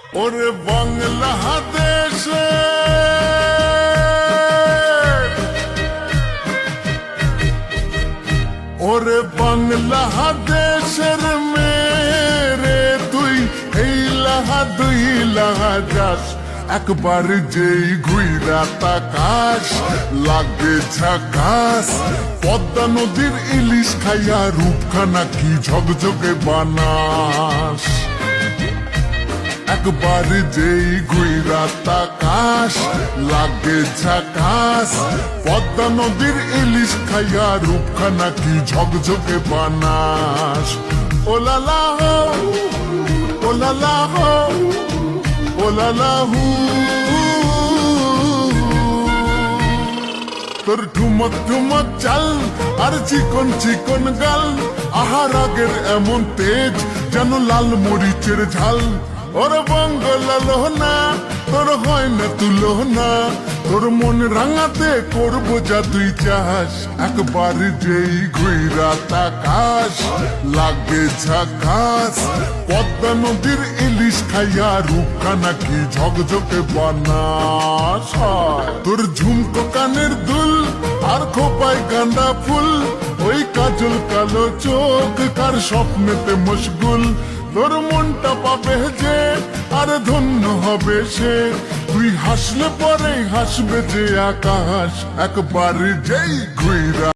ওরে বাংলাদেশে ওরে বাংলাদেশের মেরে তুই এই লাহা দুই লাহা যাস একবার যেই ঘুইরা তাকাস লাগে ঝাকাস পদ্মা নদীর ইলিশ খাইয়া রূপখানা কি ঝকঝকে বানাস একবার যেই ঘুইরা তাকাস লাগে ঝাকাস পদ্মা নদীর ইলিশ খাইয়া রূপখানা কি ঝকঝকে বানাস ওলালা হো ওলালা হো ওলালা হু তোর ঠুমক ঠুমক চাল আর চিকন চিকন গাল আহার আগের এমন তেজ যেন লাল মরিচের ঝাল ওর বঙ্গলালো না তোর হয় না তুলো না তোর মন রাঙাতে করবো যা তুই চাস একবার যেই ঘুইরা তাকাস লাগে ঝাকাস পদ্মা নদীর ইলিশ খাইয়া রূপখানা কি ঝকঝকে বানাস তোর ঝুমকো কানের দুল আর খোপায় গাঁদা ফুল ওই কাজল কালো চোখ কার স্বপ্নেতে মশগুল তোর মনটা পাবে যে আর ধন্য হবে সে তুই হাসলে পরে হাসবে যে আকাশ একবার যেই ঘুইরা